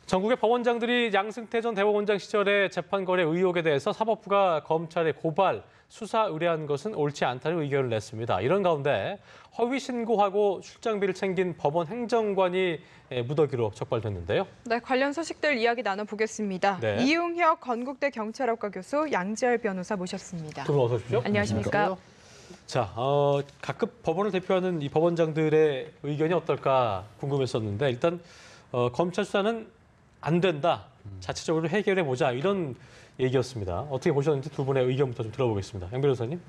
전국의 법원장들이 양승태 전 대법원장 시절의 재판 거래 의혹에 대해서 사법부가 검찰에 고발, 수사 의뢰한 것은 옳지 않다는 의견을 냈습니다. 이런 가운데 허위 신고하고 출장비를 챙긴 법원 행정관이 무더기로 적발됐는데요. 네, 관련 소식들 이야기 나눠보겠습니다. 네. 이용혁 건국대 경찰학과 교수, 양지열 변호사 모셨습니다. 두 분 어서 오십시오. 안녕하십니까? 자, 각급 법원을 대표하는 이 법원장들의 의견이 어떨까 궁금했었는데 일단 검찰 수사는 안 된다. 자체적으로 해결해 보자 이런 얘기였습니다. 어떻게 보셨는지 두 분의 의견부터 좀 들어보겠습니다. 양 변호사님.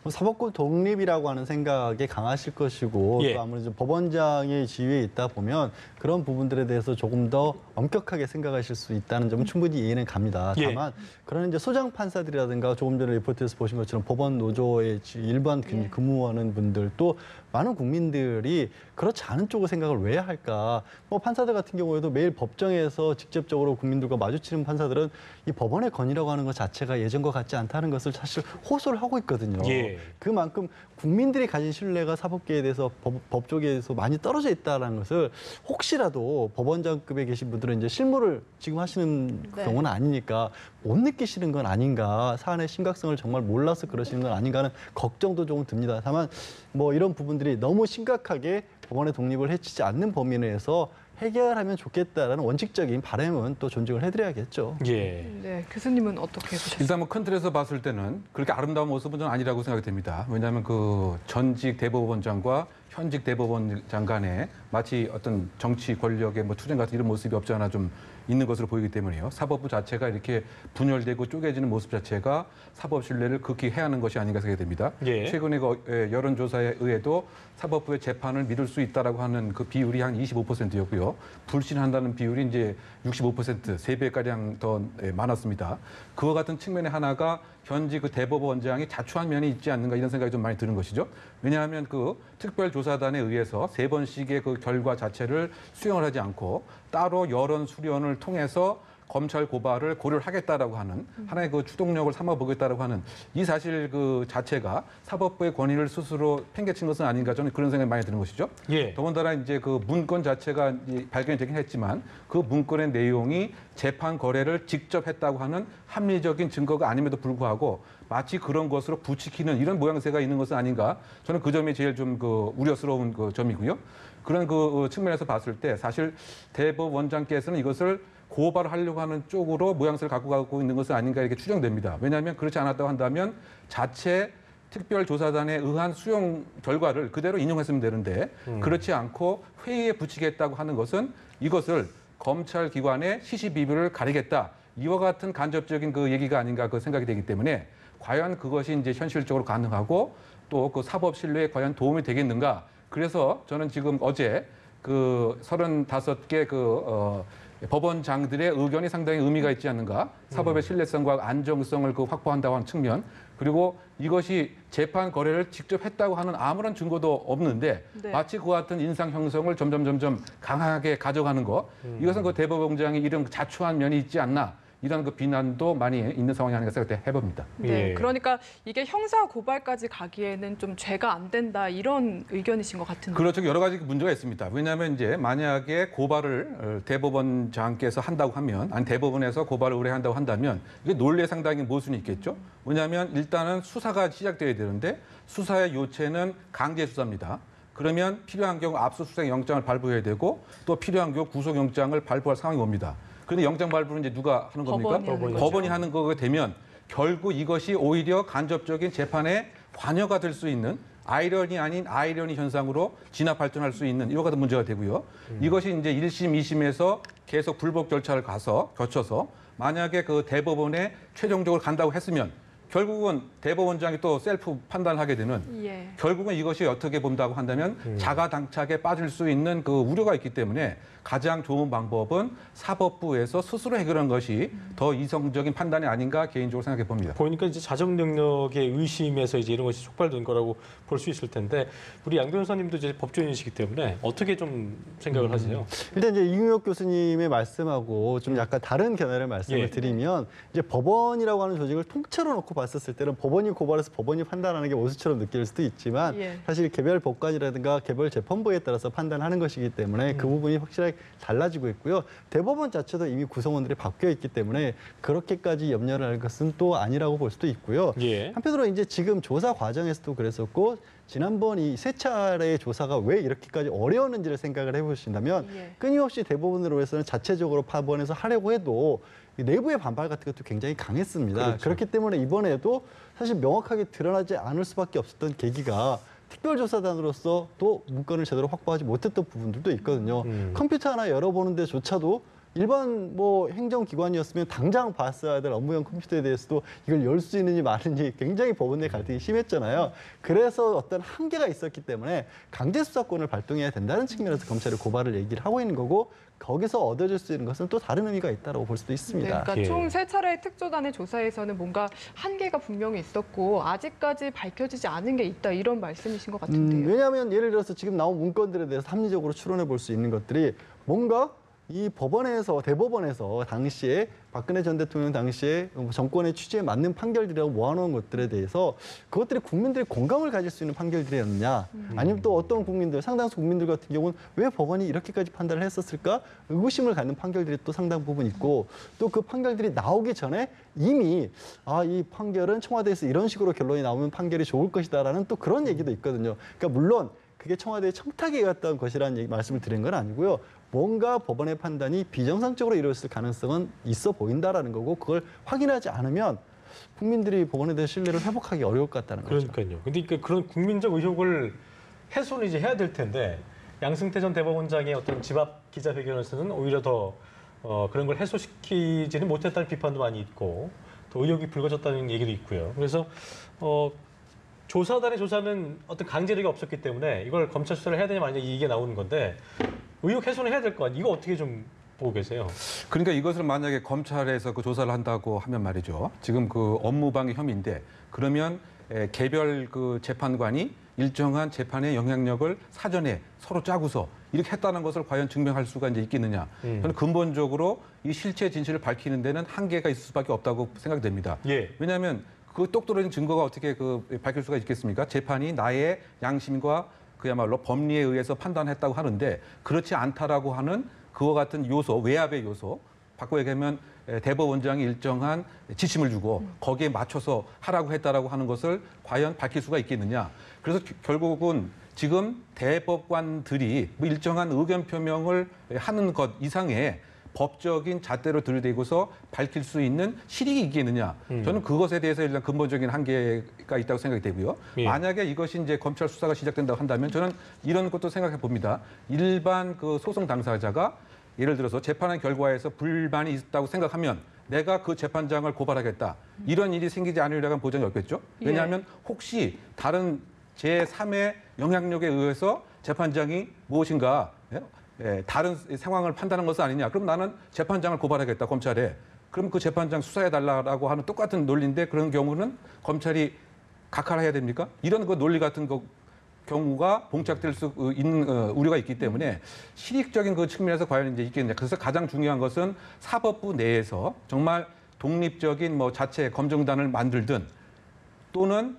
사법권 독립이라고 하는 생각에 강하실 것이고 예. 또 아무래도 법원장의 지위에 있다 보면 그런 부분들에 대해서 조금 더 엄격하게 생각하실 수 있다는 점은 충분히 이해는 갑니다. 예. 다만 그런 이제 소장 판사들이라든가 조금 전에 리포트에서 보신 것처럼 법원 노조의 일반 근무하는 분들 또 많은 국민들이 그렇지 않은 쪽을 생각을 왜 할까? 뭐 판사들 같은 경우에도 매일 법정에서 직접적으로 국민들과 마주치는 판사들은 이 법원의 건의라고 하는 것 자체가 예전과 같지 않다는 것을 사실 호소를 하고 있거든요. 예. 그만큼 국민들이 가진 신뢰가 사법계에 대해서 법 쪽에 대해서 많이 떨어져 있다는 것을 혹시라도 법원장급에 계신 분들은 이제 실무를 지금 하시는 경우는 아니니까 못 느끼시는 건 아닌가, 사안의 심각성을 정말 몰라서 그러시는 건 아닌가 하는 걱정도 조금 듭니다. 다만 뭐 이런 부분들이 너무 심각하게 법원의 독립을 해치지 않는 범위 내에서 해결하면 좋겠다라는 원칙적인 바람은 또 존중을 해드려야겠죠. 예. 네, 교수님은 어떻게 보셨어요? 일단 뭐 큰 틀에서 봤을 때는 그렇게 아름다운 모습은 저는 아니라고 생각이 됩니다. 왜냐하면 그 전직 대법원장과 현직 대법원장 간에 마치 어떤 정치 권력의 뭐 투쟁 같은 이런 모습이 없지 않아 좀 있는 것으로 보이기 때문에요. 사법부 자체가 이렇게 분열되고 쪼개지는 모습 자체가 사법 신뢰를 극히 해하는 것이 아닌가 생각이 됩니다. 예. 최근에 여론조사에 의해도 사법부의 재판을 믿을 수 있다라고 하는 그 비율이 한 25%였고요. 불신한다는 비율이 이제 65%, 3배가량 더 많았습니다. 그와 같은 측면의 하나가 현지 그 대법원장이 자초한 면이 있지 않는가 이런 생각이 좀 많이 드는 것이죠. 왜냐하면 그 특별조사단에 의해서 3번씩의 그 결과 자체를 수용을 하지 않고 따로 여론 수련을 통해서 검찰 고발을 고려를 하겠다라고 하는 하나의 그 추동력을 삼아보겠다라고 하는 이 사실 그 자체가 사법부의 권위를 스스로 팽개친 것은 아닌가 저는 그런 생각이 많이 드는 것이죠. 예. 더군다나 이제 그 문건 자체가 발견이 되긴 했지만 그 문건의 내용이 재판 거래를 직접 했다고 하는 합리적인 증거가 아님에도 불구하고 마치 그런 것으로 부추기는 이런 모양새가 있는 것은 아닌가 저는 그 점이 제일 좀 그 우려스러운 그 점이고요. 그런 그 측면에서 봤을 때 사실 대법원장께서는 이것을 고발하려고 하는 쪽으로 모양새를 갖고 가고 있는 것은 아닌가 이렇게 추정됩니다. 왜냐하면 그렇지 않았다고 한다면 자체 특별조사단에 의한 수용 결과를 그대로 인용했으면 되는데 그렇지 않고 회의에 붙이겠다고 하는 것은 이것을 검찰 기관의 시시비비를 가리겠다. 이와 같은 간접적인 그 얘기가 아닌가 그 생각이 되기 때문에 과연 그것이 이제 현실적으로 가능하고 또 그 사법 신뢰에 과연 도움이 되겠는가. 그래서 저는 지금 어제 그 35개 법원장들의 의견이 상당히 의미가 있지 않는가. 사법의 신뢰성과 안정성을 그 확보한다고 하는 측면. 그리고 이것이 재판 거래를 직접 했다고 하는 아무런 증거도 없는데 마치 그와 같은 인상 형성을 점점 강하게 가져가는 것. 이것은 그 대법원장이 이런 자초한 면이 있지 않나. 이런 그 비난도 많이 있는 상황이 아닌가 생각해 봅니다. 네, 예. 그러니까 이게 형사 고발까지 가기에는 좀 죄가 안 된다 이런 의견이신 것 같은데. 그렇죠. 여러 가지 문제가 있습니다. 왜냐하면 이제 만약에 고발을 대법원장께서 한다고 하면, 아니 대법원에서 고발을 의뢰한다고 한다면 이게 논리에 상당히 모순이 있겠죠. 왜냐하면 일단은 수사가 시작돼야 되는데 수사의 요체는 강제 수사입니다. 그러면 필요한 경우 압수수색 영장을 발부해야 되고 또 필요한 경우 구속영장을 발부할 상황이 옵니다. 그런데 영장 발부는 이제 누가 하는 겁니까? 법원이 하는 거가 되면 결국 이것이 오히려 간접적인 재판에 관여가 될 수 있는 아이러니 아닌 아이러니 현상으로 진압 발전할 수 있는 이와 같은 문제가 되고요. 이것이 이제 1심, 2심에서 계속 불복 절차를 거쳐서 만약에 그 대법원에 최종적으로 간다고 했으면 결국은 대법원장이 또 셀프 판단을 하게 되는 결국은 이것이 어떻게 본다고 한다면 자가당착에 빠질 수 있는 그 우려가 있기 때문에 가장 좋은 방법은 사법부에서 스스로 해결하는 것이 더 이성적인 판단이 아닌가 개인적으로 생각해 봅니다. 보니까 이제 자정 능력의 의심에서 이제 이런 것이 촉발된 거라고 볼 수 있을 텐데 우리 양 변호사님도 이제 법조인이시기 때문에 어떻게 좀 생각을 하세요? 일단 이제 이용혁 교수님의 말씀하고 좀 약간 다른 견해를 말씀을 드리면 이제 법원이라고 하는 조직을 통째로 놓고 봤었을 때는 법원이 고발해서 법원이 판단하는 게 오수처럼 느낄 수도 있지만 예. 사실 개별 법관이라든가 개별 재판부에 따라서 판단하는 것이기 때문에 그 부분이 확실하게 달라지고 있고요. 대법원 자체도 이미 구성원들이 바뀌어 있기 때문에 그렇게까지 염려를 할 것은 또 아니라고 볼 수도 있고요. 예. 한편으로 이제 지금 조사 과정에서도 그랬었고 지난번 이 세 차례의 조사가 왜 이렇게까지 어려웠는지를 생각을 해보신다면 예. 끊임없이 대법원으로 해서는 자체적으로 법원에서 하려고 해도 이 내부의 반발 같은 것도 굉장히 강했습니다. 그렇죠. 그렇기 때문에 이번에도 사실 명확하게 드러나지 않을 수밖에 없었던 계기가 특별조사단으로서 또 문건을 제대로 확보하지 못했던 부분들도 있거든요. 컴퓨터 하나 열어보는 데조차도 일반 뭐 행정기관이었으면 당장 봤어야 될 업무용 컴퓨터에 대해서도 이걸 열 수 있는지 마는지 굉장히 법원 내 갈등이 심했잖아요. 그래서 어떤 한계가 있었기 때문에 강제수사권을 발동해야 된다는 측면에서 검찰이 고발을 얘기를 하고 있는 거고 거기서 얻어질 수 있는 것은 또 다른 의미가 있다고 볼 수도 네, 있습니다. 그러니까 예. 총 3차례의 특조단의 조사에서는 뭔가 한계가 분명히 있었고 아직까지 밝혀지지 않은 게 있다 이런 말씀이신 것 같은데요. 왜냐하면 예를 들어서 지금 나온 문건들에 대해서 합리적으로 추론해 볼 수 있는 것들이 뭔가 이 법원에서 대법원에서 당시에 박근혜 전 대통령 당시에 정권의 취지에 맞는 판결들이라고 모아놓은 것들에 대해서 그것들이 국민들이 공감을 가질 수 있는 판결들이었느냐 아니면 또 어떤 국민들 상당수 국민들 같은 경우는 왜 법원이 이렇게까지 판단을 했었을까 의구심을 갖는 판결들이 또 상당 부분 있고 또 그 판결들이 나오기 전에 이미 이 판결은 청와대에서 이런 식으로 결론이 나오면 판결이 좋을 것이다라는 또 그런 얘기도 있거든요. 그러니까 물론 그게 청와대의 청탁이었던 것이라는 말씀을 드린 건 아니고요. 뭔가 법원의 판단이 비정상적으로 이루어졌을 가능성은 있어 보인다라는 거고 그걸 확인하지 않으면 국민들이 법원에 대한 신뢰를 회복하기 어려울 것 같다는 거죠. 그러니까요. 근데 그런 국민적 의혹을 해소는 이제 해야 될 텐데 양승태 전 대법원장의 어떤 집합 기자회견에서는 오히려 더 그런 걸 해소시키지는 못했다는 비판도 많이 있고 또 의혹이 불거졌다는 얘기도 있고요. 그래서 조사단의 조사는 어떤 강제력이 없었기 때문에 이걸 검찰 수사를 해야 되냐 마냐 이게 나오는 건데 의혹 해소는 해야 될 거 아니에요. 이거 어떻게 좀 보고 계세요? 그러니까 이것을 만약에 검찰에서 그 조사를 한다고 하면 말이죠. 지금 그 업무방해 혐의인데 그러면 개별 그 재판관이 일정한 재판의 영향력을 사전에 서로 짜고서 이렇게 했다는 것을 과연 증명할 수가 이제 있겠느냐. 저는 근본적으로 이 실체 진실을 밝히는 데는 한계가 있을 수밖에 없다고 생각됩니다. 예. 왜냐하면 그 똑 떨어진 증거가 어떻게 밝힐 수가 있겠습니까? 재판이 나의 양심과 그야말로 법리에 의해서 판단했다고 하는데 그렇지 않다라고 하는 그와 같은 요소, 외압의 요소, 바꿔 얘기하면 대법원장이 일정한 지침을 주고 거기에 맞춰서 하라고 했다라고 하는 것을 과연 밝힐 수가 있겠느냐. 그래서 결국은 지금 대법관들이 뭐 일정한 의견 표명을 하는 것 이상의 법적인 잣대로 들이대고서 밝힐 수 있는 실익이 있겠느냐. 저는 그것에 대해서 일단 근본적인 한계가 있다고 생각이 되고요. 예. 만약에 이것이 이제 검찰 수사가 시작된다고 한다면 저는 이런 것도 생각해 봅니다. 일반 그 소송 당사자가 예를 들어서 재판의 결과에서 불만이 있다고 생각하면 내가 그 재판장을 고발하겠다. 이런 일이 생기지 않으려면 보장이 없겠죠. 왜냐하면 혹시 다른 제3의 영향력에 의해서 재판장이 무엇인가 다른 상황을 판단한 것은 아니냐. 그럼 나는 재판장을 고발하겠다, 검찰에. 그럼 그 재판장 수사해달라고 하는 똑같은 논리인데 그런 경우는 검찰이 각하해야 됩니까? 이런 그 논리 같은 경우가 봉착될 수 있는 우려가 있기 때문에 실익적인 그 측면에서 과연 이제 있겠느냐. 그래서 가장 중요한 것은 사법부 내에서 정말 독립적인 뭐 자체 검증단을 만들든 또는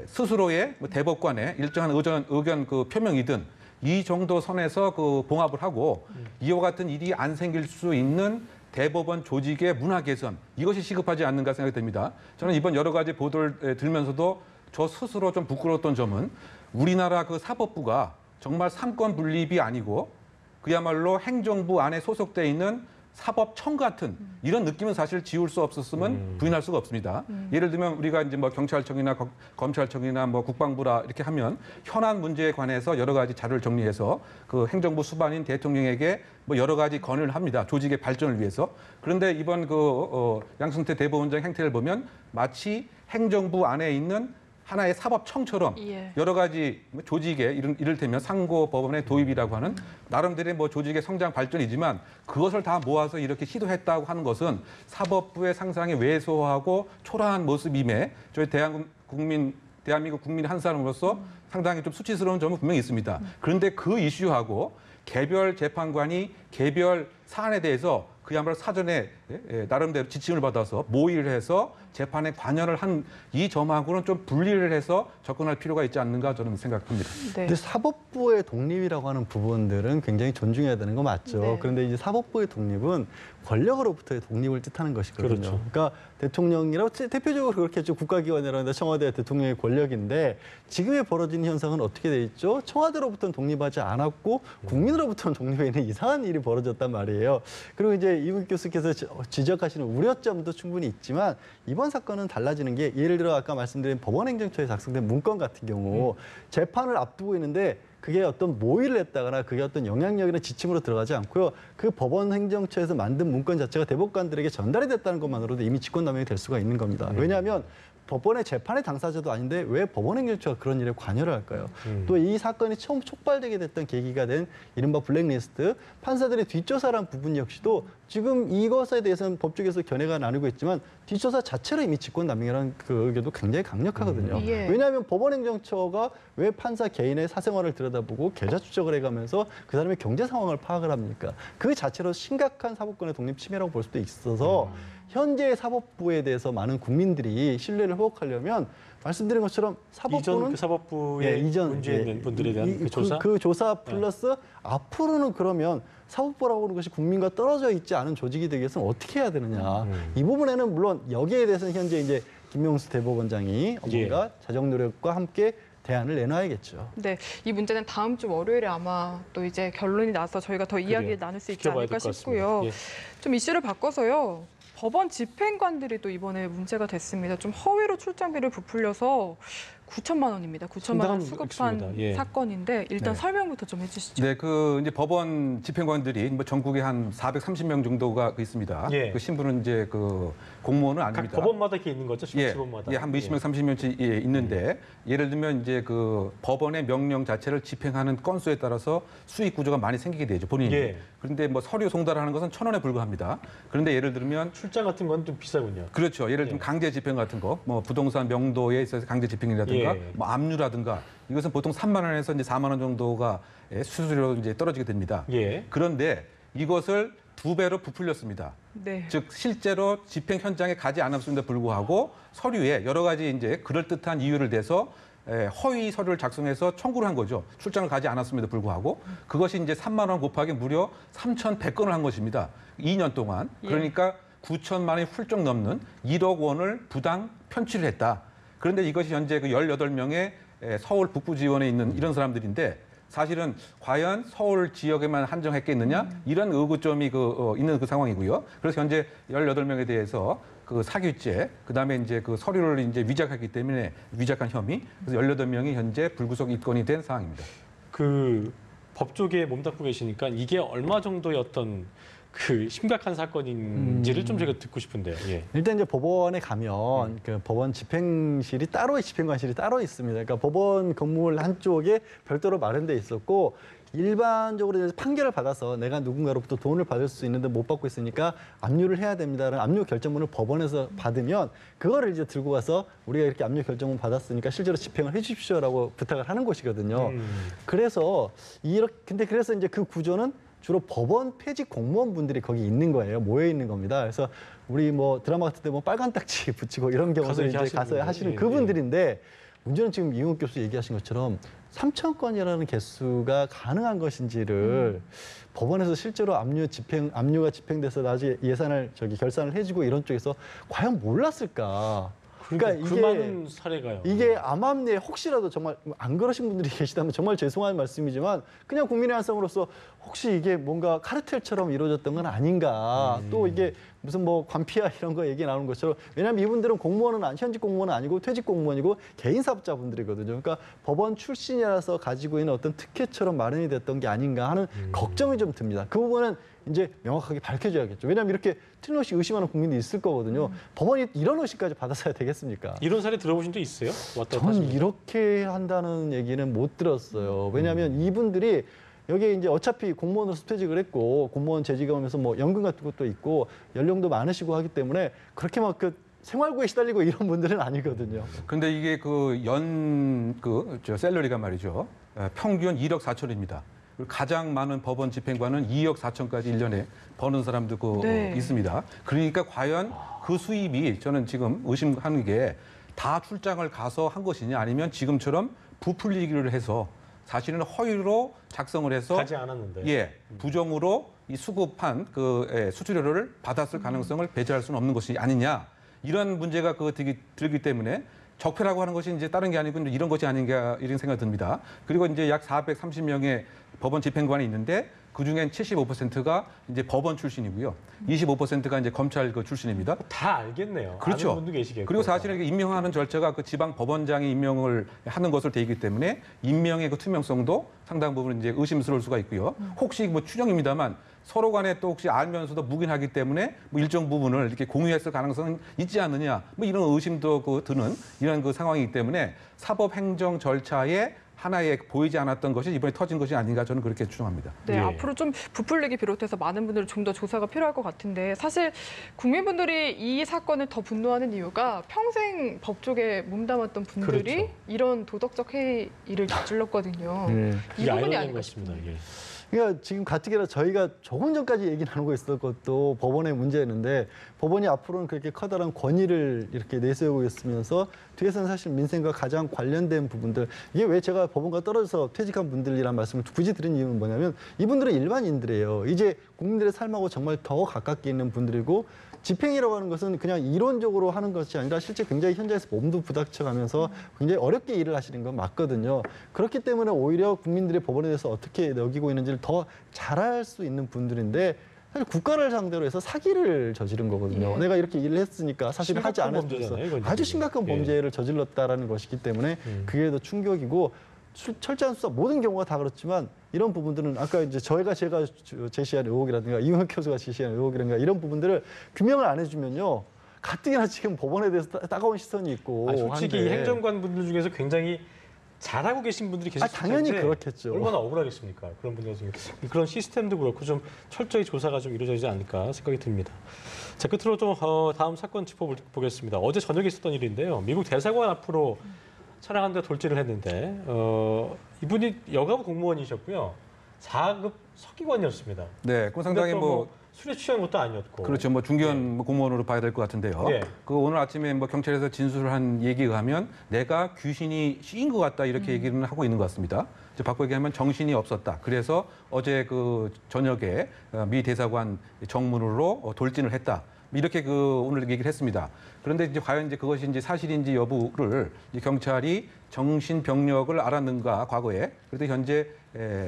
스스로의 대법관의 일정한 의견 그 표명이든 이 정도 선에서 그 봉합을 하고 이와 같은 일이 안 생길 수 있는 대법원 조직의 문화 개선 이것이 시급하지 않는가 생각이 듭니다. 저는 이번 여러 가지 보도를 들으면서도 저 스스로 좀 부끄러웠던 점은 우리나라 그 사법부가 정말 삼권 분립이 아니고 그야말로 행정부 안에 소속돼 있는 사법청 같은 이런 느낌은 사실 지울 수 없었으면 부인할 수가 없습니다. 예를 들면 우리가 이제 뭐 경찰청이나 검찰청이나 뭐 국방부라 이렇게 하면 현안 문제에 관해서 여러 가지 자료를 정리해서 그 행정부 수반인 대통령에게 뭐 여러 가지 건의를 합니다. 조직의 발전을 위해서. 그런데 이번 양승태 대법원장 행태를 보면 마치 행정부 안에 있는 하나의 사법청처럼 예. 여러 가지 조직의 이를테면 상고법원의 도입이라고 하는 나름대로의 뭐 조직의 성장 발전이지만 그것을 다 모아서 이렇게 시도했다고 하는 것은 사법부의 상상이 왜소하고 초라한 모습임에 저희 대한민국 국민 한 사람으로서 상당히 좀 수치스러운 점은 분명히 있습니다. 그런데 그 이슈하고 개별 재판관이 개별 사안에 대해서 그야말로 사전에 나름대로 지침을 받아서 모의를 해서 재판에 관여를 한 이 점하고는 좀 분리를 해서 접근할 필요가 있지 않는가 저는 생각합니다. 네. 근데 사법부의 독립이라고 하는 부분들은 굉장히 존중해야 되는 거 맞죠. 네. 그런데 이제 사법부의 독립은 권력으로부터의 독립을 뜻하는 것이거든요. 그렇죠. 그러니까 대통령이라고 대표적으로 그렇게 했죠. 국가기관이라는데 청와대 대통령의 권력인데 지금에 벌어지는 현상은 어떻게 돼 있죠? 청와대로부터는 독립하지 않았고 국민으로부터는 독립해 있는 이상한 일이 벌어졌단 말이에요. 그리고 이제 이국 교수께서 지적하시는 우려점도 충분히 있지만 이번 사건은 달라지는 게 예를 들어 아까 말씀드린 법원행정처에 작성된 문건 같은 경우 재판을 앞두고 있는데 그게 어떤 모의를 했다거나 그게 어떤 영향력이나 지침으로 들어가지 않고요. 그 법원행정처에서 만든 문건 자체가 대법관들에게 전달이 됐다는 것만으로도 이미 직권남용이 될 수가 있는 겁니다. 왜냐하면 법원의 재판의 당사자도 아닌데 왜 법원행정처가 그런 일에 관여를 할까요? 또 이 사건이 처음 촉발되게 됐던 계기가 된 이른바 블랙리스트, 판사들의 뒷조사란 부분 역시도 지금 이것에 대해서는 법조계에서 견해가 나누고 있지만 뒷조사 자체로 이미 직권남용이라는 그 의견도 굉장히 강력하거든요. 예. 왜냐하면 법원행정처가 왜 판사 개인의 사생활을 들여다보고 계좌 추적을 해가면서 그 사람의 경제 상황을 파악을 합니까? 그 자체로 심각한 사법권의 독립 침해라고 볼 수도 있어서 현재 사법부에 대해서 많은 국민들이 신뢰를 회복하려면 말씀드린 것처럼 이전 사법부는 그 사법부에 예, 이전, 문제 있는 예, 분들에 대한 그 조사. 그 조사 플러스 앞으로는 그러면 사법부라고 하는 것이 국민과 떨어져 있지 않은 조직이 되기 위해서는 어떻게 해야 되느냐. 이 부분에는 물론 여기에 대해서는 현재 이제 김명수 대법원장이 뭔가 자정 노력과 함께 대안을 내놔야겠죠. 네, 이 문제는 다음 주 월요일에 아마 또 이제 결론이 나서 저희가 더 이야기를 나눌 수 있지 지켜봐야 않을까 될것 싶고요. 같습니다. 예. 좀 이슈를 바꿔서요. 법원 집행관들이 또 이번에 문제가 됐습니다. 좀 허위로 출장비를 부풀려서 9천만 원입니다. 9천만 원 상당한 수급한 액수입니다. 예. 사건인데 일단 네. 설명부터 좀 해주시죠. 네, 그 이제 법원 집행관들이 뭐 전국에 한 430명 정도가 있습니다. 예. 그 신분은 이제 그 공무원은 각 아닙니다. 법원마다 이렇게 있는 거죠? 중앙지법마다. 한 20명, 30명씩 있는데 예를 들면 이제 그 법원의 명령 자체를 집행하는 건수에 따라서 수익 구조가 많이 생기게 되죠, 본인이. 예. 그런데 뭐 서류 송달하는 것은 1,000원에 불과합니다. 그런데 예를 들면 출장 같은 건 좀 비싸군요. 그렇죠. 예를 들면 예. 강제 집행 같은 거, 뭐 부동산 명도에 있어서 강제 집행이라든가, 예. 뭐 압류라든가 이것은 보통 3만 원에서 이제 4만 원 정도가 수수료로 이제 떨어지게 됩니다. 예. 그런데 이것을 2배로 부풀렸습니다. 네. 즉 실제로 집행 현장에 가지 않았음에도 불구하고 서류에 여러 가지 이제 그럴듯한 이유를 대서 허위 서류를 작성해서 청구를 한 거죠. 출장을 가지 않았음에도 불구하고 그것이 이제 3만 원 곱하기 무려 3,100건을 한 것입니다. 2년 동안. 예. 그러니까 9천만 원이 훌쩍 넘는 1억 원을 부당 편취를 했다. 그런데 이것이 현재 그 18명의 서울 북부 지원에 있는 이런 사람들인데 사실은 과연 서울 지역에만 한정했겠느냐 이런 의구점이 있는 그 상황이고요. 그래서 현재 18명에 대해서 그 사기죄, 그다음에 이제 그 서류를 이제 위작하기 때문에 위작한 혐의, 그래서 18명이 현재 불구속 입건이 된 상황입니다. 그 법조계에 몸담고 계시니까 이게 얼마 정도의 어떤 그 심각한 사건인지를 좀 제가 듣고 싶은데요. 예. 일단 이제 법원에 가면 그 법원 집행실이 따로 집행관실이 따로 있습니다. 그러니까 법원 건물 한쪽에 별도로 마련돼 있었고 일반적으로 이제 판결을 받아서 내가 누군가로부터 돈을 받을 수 있는데 못 받고 있으니까 압류를 해야 됩니다라는 압류 결정문을 법원에서 받으면 그거를 이제 들고 가서 우리가 이렇게 압류 결정문 받았으니까 실제로 집행을 해 주십시오라고 부탁을 하는 곳이거든요. 그래서 그래서 이제 그 구조는 주로 법원 폐직 공무원분들이 거기 있는 거예요. 모여 있는 겁니다. 그래서 우리 뭐 드라마 같은 때 뭐 빨간 딱지 붙이고 이런 경우도 이제 가서 하시는 그분들인데 문제는 지금 이용욱 교수 얘기하신 것처럼 3천 건이라는 개수가 가능한 것인지를 법원에서 실제로 압류가 집행돼서 나중에 예산을 결산을 해주고 이런 쪽에서 과연 몰랐을까? 그러니까 그 많은 사례가요. 이게 암암리에 혹시라도 정말 안 그러신 분들이 계시다면 정말 죄송한 말씀이지만 그냥 국민의 한 사람으로서 혹시 이게 뭔가 카르텔처럼 이루어졌던 건 아닌가. 또 이게 무슨 뭐 관피아 이런 거 얘기 나오는 것처럼 왜냐하면 이분들은 현직 공무원은 아니고 퇴직 공무원이고 개인 사업자분들이거든요. 그러니까 법원 출신이라서 가지고 있는 어떤 특혜처럼 마련이 됐던 게 아닌가 하는 걱정이 좀 듭니다. 그 부분은 이제 명확하게 밝혀줘야겠죠. 왜냐하면 이렇게 틀림없이 의심하는 국민도 있을 거거든요. 법원이 이런 의심까지 받았어야 되겠습니까? 이런 사례 들어보신 적 있어요? 왔다 갔다 저는 하시면서. 이렇게 한다는 얘기는 못 들었어요. 왜냐하면 이분들이 여기에 이제 어차피 공무원으로서 퇴직을 했고 공무원 재직하면서 뭐 연금 같은 것도 있고 연령도 많으시고 하기 때문에 그렇게 막 그 생활고에 시달리고 이런 분들은 아니거든요. 근데 이게 샐러리가 말이죠. 평균 1억 4천입니다. 그리고 가장 많은 법원 집행관은 2억 4천까지 1년에 버는 사람도 네. 있습니다. 그러니까 과연 그 수입이 저는 지금 의심하는 게 다 출장을 가서 한 것이냐 아니면 지금처럼 부풀리기를 해서 사실은 허위로 작성을 해서 가지 않았는데. 예, 부정으로 이 수급한 수수료를 받았을 가능성을 배제할 수는 없는 것이 아니냐 이런 문제가 들기 때문에 적폐라고 하는 것이 이제 다른 게 아니고 이런 것이 아닌가 이런 생각이 듭니다. 그리고 이제 약 430명의 법원 집행관이 있는데 그 중엔 75%가 이제 법원 출신이고요. 25%가 이제 검찰 출신입니다. 다 알겠네요. 그렇죠. 아는 분도 계시겠고. 그리고 사실은 이게 임명하는 절차가 그 지방 법원장이 임명을 하는 것으로 돼 있기 때문에 임명의 그 투명성도 상당 부분 이제 의심스러울 수가 있고요. 혹시 뭐 추정입니다만 서로 간에 또 혹시 알면서도 묵인하기 때문에 뭐 일정 부분을 이렇게 공유했을 가능성은 있지 않느냐 뭐 이런 의심도 드는 이런 그 상황이기 때문에 사법행정 절차에 하나에 보이지 않았던 것이 이번에 터진 것이 아닌가 저는 그렇게 추정합니다. 네, 예. 앞으로 좀 부풀리기 비롯해서 많은 분들이 좀 더 조사가 필요할 것 같은데 사실 국민분들이 이 사건을 더 분노하는 이유가 평생 법조계 몸담았던 분들이 그렇죠. 이런 도덕적 해이를 저질렀거든요. 네. 이 이게 부분이 아이러니한 아닌가 것입니다. 싶습니다. 이게. 그러니까 지금 가뜩이나 저희가 조금 전까지 얘기 나누고 있었던 것도 법원의 문제였는데 법원이 앞으로는 그렇게 커다란 권위를 이렇게 내세우고 있으면서 뒤에서는 사실 민생과 가장 관련된 부분들 이게 왜 제가 법원과 떨어져서 퇴직한 분들이란 말씀을 굳이 드린 이유는 뭐냐면 이분들은 일반인들이에요. 이제 국민들의 삶하고 정말 더 가깝게 있는 분들이고 집행이라고 하는 것은 그냥 이론적으로 하는 것이 아니라 실제 굉장히 현장에서 몸도 부닥쳐가면서 굉장히 어렵게 일을 하시는 건 맞거든요. 그렇기 때문에 오히려 국민들이 법원에 대해서 어떻게 여기고 있는지를 더 잘할 수 있는 분들인데 사실 국가를 상대로 해서 사기를 저지른 거거든요. 예. 내가 이렇게 일을 했으니까 사실 하지 심각한 않았어서 범죄잖아요, 이건 아주 지금. 심각한 예. 범죄를 저질렀다라는 것이기 때문에 그게 더 충격이고 철저한 수사 모든 경우가 다 그렇지만 이런 부분들은 아까 이제 제가 제시한 의혹이라든가 이용혁 교수가 제시한 의혹이라든가 이런 부분들을 규명을 안 해주면요 가뜩이나 지금 법원에 대해서 따가운 시선이 있고 아니, 솔직히 한데. 행정관 분들 중에서 굉장히 잘하고 계신 분들이 계실 당연히 텐데 그렇겠죠. 얼마나 억울하겠습니까? 그런 분들 중에 그런 시스템도 그렇고 좀 철저히 조사가 좀 이루어지지 않을까 생각이 듭니다. 자, 끝으로 좀 다음 사건 짚어보겠습니다. 어제 저녁에 있었던 일인데요. 미국 대사관 앞으로 차량 한 대 돌진을 했는데 이분이 여가부 공무원이셨고요. 4급 서기관이었습니다. 네, 그 상당히 근데 또 뭐 술에 취한 것도 아니었고. 그렇죠. 뭐 중견 공무원으로 봐야 될 것 같은데요. 예. 그 오늘 아침에 뭐 경찰에서 진술을 한 얘기에 의하면 내가 귀신이 씌인 것 같다 이렇게 얘기를 하고 있는 것 같습니다. 이제 바꿔 얘기하면 정신이 없었다. 그래서 어제 그 저녁에 미 대사관 정문으로 돌진을 했다. 이렇게 오늘 얘기를 했습니다. 그런데 이제 과연 이제 그것이 이제 사실인지 여부를 이제 경찰이 정신병력을 알았는가 과거에 그래도 현재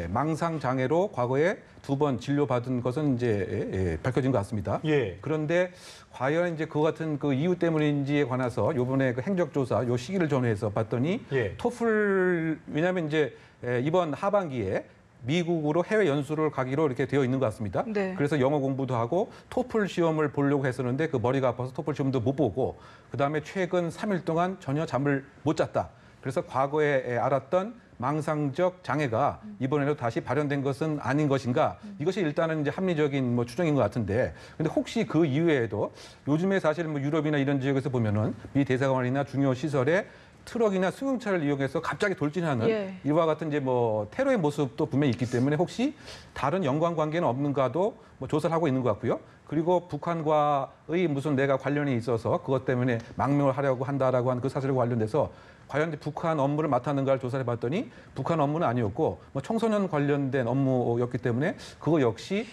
망상 장애로 과거에 2번 진료받은 것은 이제 밝혀진 것 같습니다. 예. 그런데 과연 이제 그 같은 그 이유 때문인지에 관해서 요번에 그 행적조사 요 시기를 전후해서 봤더니 예. 토플 왜냐하면 이제 이번 하반기에 미국으로 해외 연수를 가기로 이렇게 되어 있는 것 같습니다. 네. 그래서 영어 공부도 하고 토플 시험을 보려고 했었는데 그 머리가 아파서 토플 시험도 못 보고 그다음에 최근 3일 동안 전혀 잠을 못 잤다. 그래서 과거에 알았던 망상적 장애가 이번에도 다시 발현된 것은 아닌 것인가? 이것이 일단은 이제 합리적인 뭐 추정인 것 같은데, 근데 혹시 그 이외에도 요즘에 사실 뭐 유럽이나 이런 지역에서 보면은 미 대사관이나 중요 시설에 트럭이나 승용차를 이용해서 갑자기 돌진하는 예. 이와 같은 이제 뭐 테러의 모습도 분명히 있기 때문에 혹시 다른 연관 관계는 없는가도 뭐 조사를 하고 있는 것 같고요. 그리고 북한과의 무슨 내가 관련이 있어서 그것 때문에 망명을 하려고 한다라고 하는 그 사실과 관련돼서 과연 북한 업무를 맡았는가를 조사해 봤더니 북한 업무는 아니었고 뭐 청소년 관련된 업무였기 때문에 그거 역시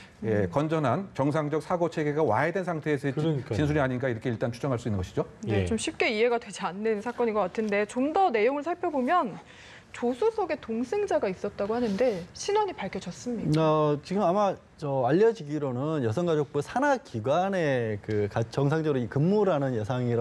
건전한 정상적 사고 체계가 와야 된 상태에서의 그러니까요. 진술이 아닌가 이렇게 일단 추정할 수 있는 것이죠. 네, 예. 좀 쉽게 이해가 되지 않는 사건인 것 같은데 좀 더 내용을 살펴보면 조수석에 동승자가 있었다고 하는데 신원이 밝혀졌습니까? 지금 아마 알려지기로는 여성가족부 산하기관에 정상적으로 근무를 하는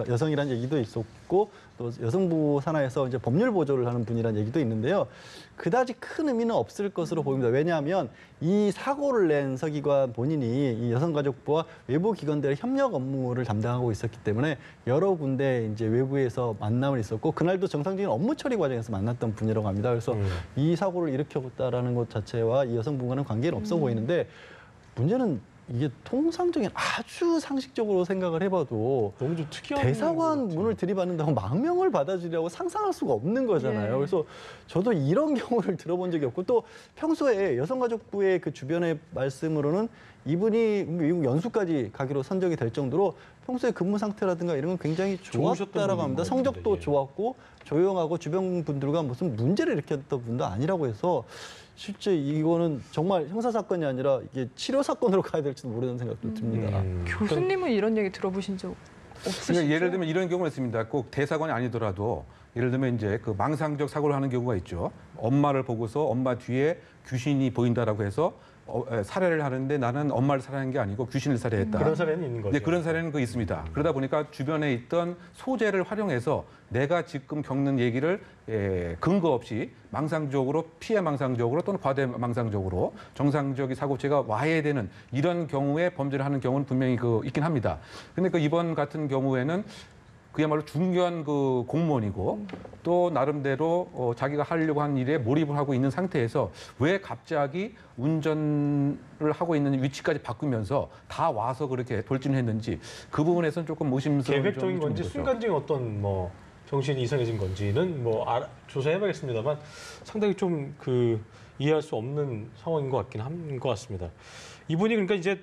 여성이라는 얘기도 있었고 또 여성부 산하에서 이제 법률 보조를 하는 분이라는 얘기도 있는데요. 그다지 큰 의미는 없을 것으로 보입니다. 왜냐하면 이 사고를 낸 서기관 본인이 이 여성가족부와 외부 기관들의 협력 업무를 담당하고 있었기 때문에 여러 군데 이제 외부에서 만남을 있었고 그날도 정상적인 업무 처리 과정에서 만났던 분이라고 합니다. 그래서 이 사고를 일으켰다라는 것 자체와 이 여성분과는 관계는 없어 보이는데 문제는 이게 통상적인 아주 상식적으로 생각을 해봐도 너무 좀 특이한 대사관 것 같아요. 문을 들이받는다고 망명을 받아주려고 상상할 수가 없는 거잖아요. 예. 그래서 저도 이런 경우를 들어본 적이 없고 또 평소에 여성가족부의 그 주변의 말씀으로는 이분이 미국 연수까지 가기로 선정이 될 정도로 평소에 근무 상태라든가 이런 건 굉장히 좋으셨던 좋았다라고 합니다. 분인 것 성적도 같은데, 예. 좋았고 조용하고 주변 분들과 무슨 문제를 일으켰던 분도 아니라고 해서 실제 이거는 정말 형사 사건이 아니라 이게 치료 사건으로 가야 될지도 모르는 생각도 듭니다. 교수님은 이런 얘기 들어보신 적 없으시죠? 그러니까 예를 들면 이런 경우가 있습니다. 꼭 대사관이 아니더라도 예를 들면 이제 그 망상적 사고를 하는 경우가 있죠. 엄마를 보고서 엄마 뒤에 귀신이 보인다라고 해서 살해를 하는데 나는 엄마를 살해한 게 아니고 귀신을 살해했다. 그런 사례는 있는 거죠. 네, 그런 사례는 그 있습니다. 그러다 보니까 주변에 있던 소재를 활용해서 내가 지금 겪는 얘기를 근거 없이 망상적으로 피해 망상적으로 또는 과대 망상적으로 정상적인 사고체가 와해되는 이런 경우에 범죄를 하는 경우는 분명히 있긴 합니다. 근데 그 이번 같은 경우에는 그야말로 중요한 그 공무원이고 또 나름대로 자기가 하려고 한 일에 몰입을 하고 있는 상태에서 왜 갑자기 운전을 하고 있는 위치까지 바꾸면서 다 와서 그렇게 돌진을 했는지 그 부분에서는 조금 의심스러운 계획적인 점이 건지 좀 있었죠. 순간적인 어떤 뭐 정신이 이상해진 건지는 뭐 조사해봐야겠습니다만 상당히 좀 이해할 수 없는 상황인 것 같긴 한 것 같습니다. 이분이 그러니까 이제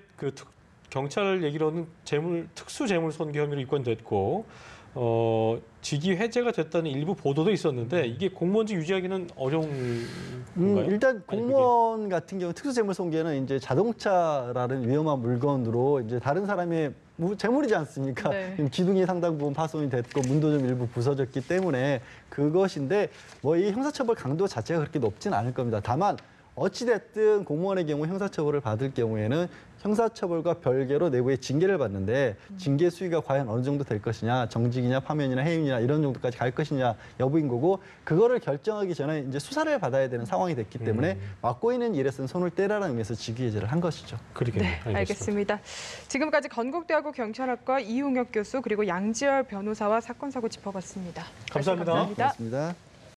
경찰 얘기로는 특수 재물 손괴 혐의로 입건됐고 직위 해제가 됐다는 일부 보도도 있었는데 이게 공무원직 유지하기는 어려운 건가요? 일단 공무원 같은 경우 특수재물손괴는 이제 자동차라는 위험한 물건으로 이제 다른 사람의 재물이지 않습니까? 네. 기둥이 상당 부분 파손이 됐고 문도 좀 일부 부서졌기 때문에 그것인데 뭐 이 형사처벌 강도 자체가 그렇게 높진 않을 겁니다. 다만 어찌됐든 공무원의 경우 형사처벌을 받을 경우에는 형사처벌과 별개로 내부에 징계를 받는데 징계 수위가 과연 어느 정도 될 것이냐, 정직이냐, 파면이나 해임이나 이런 정도까지 갈 것이냐 여부인 거고 그거를 결정하기 전에 이제 수사를 받아야 되는 상황이 됐기 때문에 맡고 있는 일에서는 손을 떼라는 의미에서 직위해제를 한 것이죠. 그러게 네, 알겠습니다. 지금까지 건국대학교 경찰학과 이웅혁 교수 그리고 양지열 변호사와 사건 사고 짚어봤습니다. 감사합니다. 말씀 감사합니다. 고맙습니다.